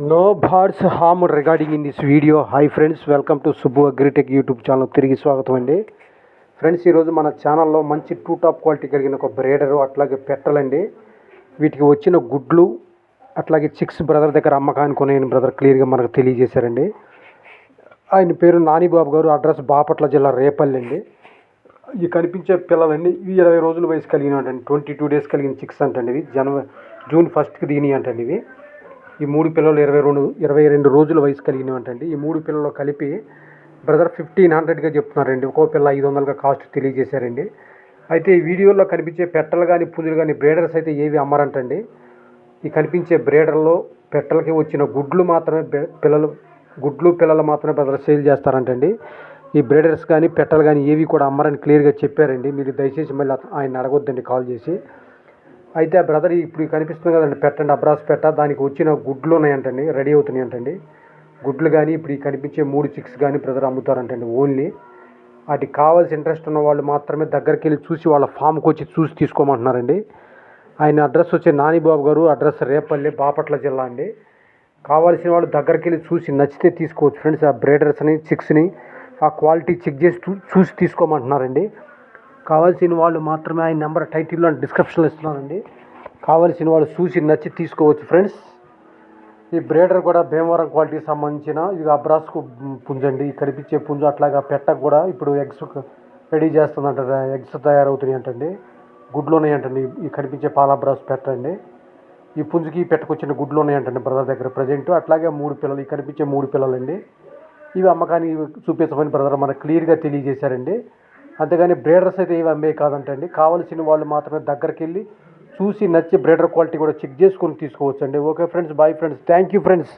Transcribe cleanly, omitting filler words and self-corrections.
No birds harm regarding in this video. Hi friends, welcome to Subbu Agritech YouTube channel. తిరిగి స్వాగతం అండి. Friends, ఈరోజు మన ఛానల్లో మంచి టూ టాప్ క్వాలిటీ కలిగిన ఒక బ్రేడరు, అట్లాగే పెట్టలండి. వీటికి వచ్చిన గుడ్లు అట్లాగే చిక్స్ బ్రదర్ దగ్గర అమ్మకానికి కొనే బ్రదర్ క్లియర్గా మనకు తెలియజేశారండి. ఆయన పేరు నానిబాబు గారు, అడ్రస్ బాపట్ల జిల్లా రేపల్లి అండి. ఇవి కనిపించే పిల్లలండి, ఇవి 20 రోజుల వయసు కలిగినటువంటి 22 days కలిగిన చిక్స్ అంటండి. ఇవి జూన్ 1st దిగినాయి అంటండి. ఇవి ఈ 3 పిల్లలు 22 రోజుల వయసు కలిగినవి అంటండి. ఈ 3 పిల్లలు కలిపి బ్రదర్ 1500గా చెప్తున్నారండి. ఒక్కో పిల్ల 500గా కాస్ట్ తెలియజేశారండి. అయితే ఈ వీడియోలో కనిపించే పెట్టలు కానీ పుంజులు కానీ బ్రేడర్స్ అయితే ఏవి అమ్మరంటండి. ఈ కనిపించే బ్రేడర్లో పెట్టలకి వచ్చిన గుడ్లు మాత్రమే పిల్లలు మాత్రమే బ్రదర్ సేల్ చేస్తారంటండి. ఈ బ్రేడర్స్ కానీ పెట్టలు కానీ ఏవి కూడా అమ్మరని క్లియర్గా చెప్పారండి. మీరు దయచేసి మళ్ళీ ఆయన అడగొద్దండి కాల్ చేసి. అయితే ఆ బ్రదర్ ఇప్పుడు కనిపిస్తుంది కదండి పెట్టండి, అబ్రాస్ పెట్ట, దానికి వచ్చిన గుడ్లు ఉన్నాయంటండి, రెడీ అవుతున్నాయి అంటండి. గుడ్లు కానీ ఇప్పుడు కనిపించే 3 చిక్స్ కానీ బ్రదర్ అమ్ముతారంటండి. ఓన్లీ వాటికి కావాల్సి ఇంట్రెస్ట్ ఉన్న వాళ్ళు మాత్రమే దగ్గరికి వెళ్ళి చూసి వాళ్ళ ఫామ్కి వచ్చి చూసి తీసుకోమంటున్నారండి. ఆయన అడ్రస్ వచ్చి నానిబాబు గారు, అడ్రస్ రేపల్లి, బాపట్ల జిల్లా అండి. కావాల్సిన వాళ్ళు దగ్గరికి వెళ్ళి చూసి నచ్చితే తీసుకోవచ్చు ఫ్రెండ్స్. ఆ బ్రేడర్స్ని చిక్స్ని ఆ క్వాలిటీ చెక్ చేసి చూసి తీసుకోమంటున్నారండి. కావాల్సిన వాళ్ళు మాత్రమే ఆయన నెంబర్ టైటిల్లో డిస్క్రిప్షన్లో ఇస్తున్నానండి. కావాల్సిన వాళ్ళు చూసి నచ్చి తీసుకోవచ్చు ఫ్రెండ్స్. ఈ బ్రేడర్ కూడా భీమవరం క్వాలిటీకి సంబంధించిన ఇది అబ్రాస్కు పుంజండి. ఈ కనిపించే పుంజు అట్లాగా పెట్టకు కూడా ఇప్పుడు ఎగ్స్ రెడీ చేస్తుందంట, ఎగ్స్ తయారవుతున్నాయి అంటండి. గుడ్లు ఉన్నాయంటండి. ఈ కనిపించే పాల అబ్రాస్ పెట్టండి. ఈ పుంజుకి పెట్టకొచ్చిన గుడ్లు ఉన్నాయంటండి బ్రదర్ దగ్గర ప్రజెంట్. అట్లాగే 3 పిల్లలు, ఈ కనిపించే 3 పిల్లలండి. ఇవి అమ్మకాన్ని చూపించమని బ్రదర్ మనకు క్లియర్గా తెలియజేశారండి. అంతేగాని బ్రేడర్స్ అయితే ఏవి అమ్మే కాదంటండి. కావాల్సిన వాళ్ళు మాత్రమే దగ్గరికి వెళ్ళి చూసి నచ్చి బ్రేడర్ క్వాలిటీ కూడా చెక్ చేసుకొని తీసుకోవచ్చు అండి. Okay friends, bye friends, thank you friends.